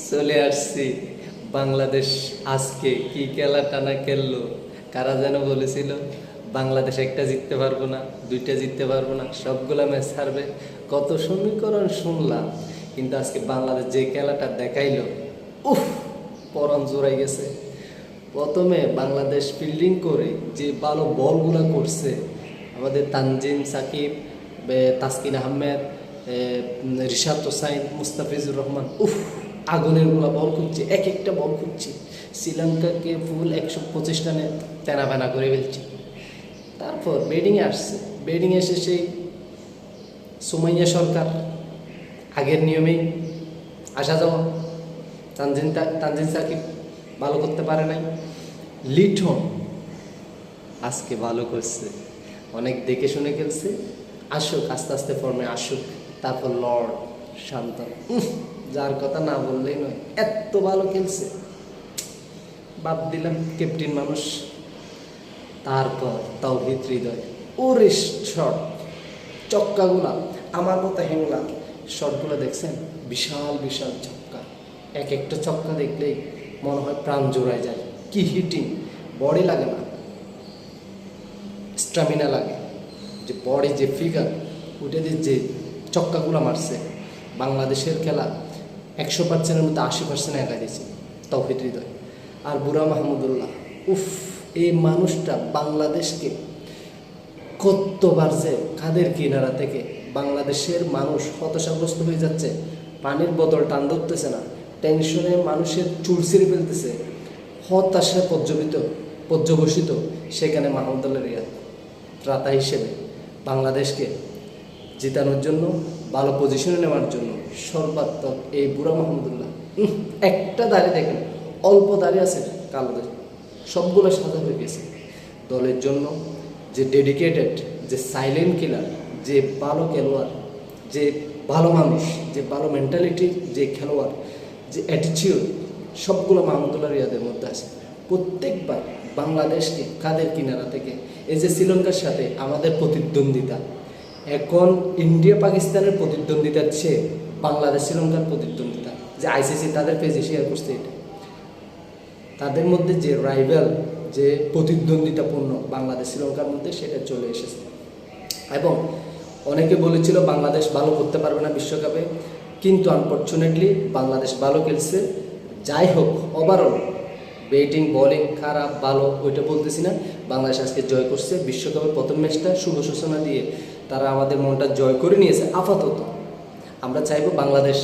চলে আসছি। বাংলাদেশ আজকে কি খেলা টানা খেললো। কারা যেন বলেছিল বাংলাদেশ একটা জিততে পারবো না, দুইটা জিততে পারবো না, সবগুলা ম্যাচ হারবে। কত সমীকরণ শুনলাম, কিন্তু আজকে বাংলাদেশ যে খেলাটা দেখাইলো, উফ, পরম জোড়াই গেছে। প্রথমে বাংলাদেশ ফিল্ডিং করে যে ভালো বলগুলা করছে, আমাদের তানজিম সাকিব, তাসকিন আহমেদ, রিশাদ হোসাইন, মুস্তাফিজুর রহমান, উফ, আগুনের গুলা বল খুঁজছে, এক একটা বল খুঁজছে। শ্রীলঙ্কাকে ফুল 125 রানে তেনা বেনা করে ফেলছে। তারপর ব্যাটিংয়ে আসছে, ব্যাটিংয়ে এসে সেই সুমাইয়া সরকার আগের নিয়মেই আসা যাওয়া। তানজিম সাকিব ভালো করতে পারে নাই। লিটন আজকে ভালো করছে, অনেক দেখে শুনে খেলছে। আসুক, আস্তে আস্তে ফর্মে আসুক। তারপর লর্ড শান্ত, যার কথা না বললেই নয়, এত ভালো খেলছে। বাদ দিলাম ক্যাপ্টেন মানুষ। তারপর তাওহিদ হৃদয়, ওরে শট, চক্কাগুলা আমার মতো হ্যাংলা শটগুলো দেখছেন, বিশাল বিশাল চক্কা। এক একটা চক্কা দেখলেই মনে হয় প্রাণ জোড়ায় যায়। কি হিটিং, বডি লাগে না, স্ট্যামিনা লাগে। যে বডি, যে ফিগার, ওইটা দিয়ে যে চক্কাগুলো মারছে, বাংলাদেশের খেলা 100%-এর মধ্যে 80% একাই দিয়েছে তাওহিদ হৃদয়। আর বুড়া মাহমুদুল্লাহ, উফ, এই মানুষটা বাংলাদেশকে কতবার যে কাদের কিনারা থেকে বাংলাদেশের মানুষ হতাশাগ্রস্ত হয়ে যাচ্ছে। পানির বোতল টান ধরতেছে না, টেনশনে মানুষের চুল ছিঁড়ে ফেলতেছে, হতাশায় পর্যবসিত। সেখানে মাহমুদুল্লাহ রিয়াদ ত্রাতা হিসেবে বাংলাদেশকে জেতানোর জন্য, ভালো পজিশনে নেওয়ার জন্য সর্বাত্মক এই বুড়া মাহমুদুল্লাহ। একটা দাঁড়িয়ে দেখেন, অল্প দাঁড়িয়ে আছে কালোদের, সবগুলো সাদা হয়ে গেছে। দলের জন্য যে ডেডিকেটেড, যে সাইলেন্ট কিলার, যে ভালো খেলোয়াড়, যে ভালো মানুষ, যে ভালো মেন্টালিটির যে খেলোয়াড়, যে অ্যাটিটিউড, সবগুলো মাহমুদুল্লাহ রিয়াদের মধ্যে আছে। প্রত্যেকবার বাংলাদেশকে কাদের কিনারা থেকে, এই যে শ্রীলঙ্কার সাথে আমাদের প্রতিদ্বন্দ্বিতা, এখন ইন্ডিয়া পাকিস্তানের প্রতিদ্বন্দ্বিতার চেয়ে বাংলাদেশ শ্রীলঙ্কার প্রতিদ্বন্দ্বিতা, যে আইসিসি তাদের পেজে শেয়ার করছে, এটা তাদের মধ্যে যে রাইভাল, যে প্রতিদ্বন্দ্বিতাপূর্ণ বাংলাদেশ শ্রীলঙ্কার মধ্যে, সেটা চলে এসেছে। এবং অনেকে বলেছিল বাংলাদেশ ভালো করতে পারবে না বিশ্বকাপে, কিন্তু আনফর্চুনেটলি বাংলাদেশ ভালো খেলছে। যাই হোক, ওভারঅল ব্যাটিং বোলিং খারাপ ভালো ওইটা বলতেছি না, বাংলাদেশ আজকে জয় করছে। বিশ্বকাপের প্রথম ম্যাচটা শুভ সূচনা দিয়ে তারা আমাদের মনটা জয় করে নিয়েছে। আপাতত আমরা চাইবো বাংলাদেশ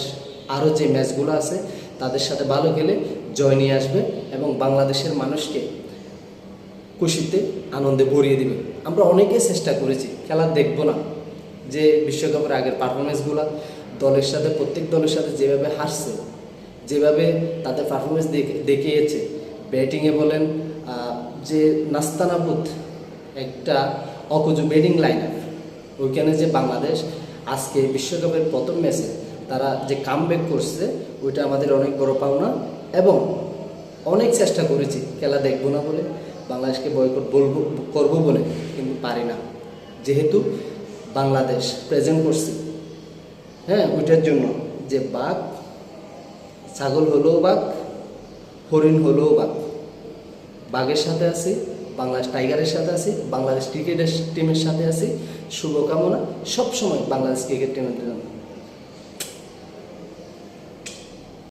আরও যে ম্যাচগুলো আছে তাদের সাথে ভালো খেলে জয় নিয়ে আসবে এবং বাংলাদেশের মানুষকে খুশিতে আনন্দে ভরিয়ে দিবে। আমরা অনেকেই চেষ্টা করেছি, খেলা দেখবো না, যে বিশ্বকাপের আগের পারফরমেন্সগুলো দলের সাথে, প্রত্যেক দলের সাথে যেভাবে হারছে, যেভাবে তাদের পারফরমেন্স দেখিয়েছে, ব্যাটিংয়ে বলেন, যে নাস্তানাবুদ একটা অকুজু ব্যাটিং লাইন আপ, ওইখানে যে বাংলাদেশ আজকে বিশ্বকাপের প্রথম ম্যাচে তারা যে কামব্যাক করছে, ওইটা আমাদের অনেক বড় পাওনা। এবং অনেক চেষ্টা করেছি খেলা দেখবো না বলে, বাংলাদেশকে বয়কট করবো বলে, কিন্তু পারি না, যেহেতু বাংলাদেশ প্রেজেন্ট করছে। হ্যাঁ, ওইটার জন্য যে বাঘ, ছাগল হলেও বাঘ, হরিণ হলেও বাঘ, বাঘের সাথে আছি, বাংলাদেশ টাইগারের সাথে আছি, বাংলাদেশ ক্রিকেটের টিমের সাথে আছি। শুভকামনা সবসময় বাংলাদেশ ক্রিকেট টিমের জন্য।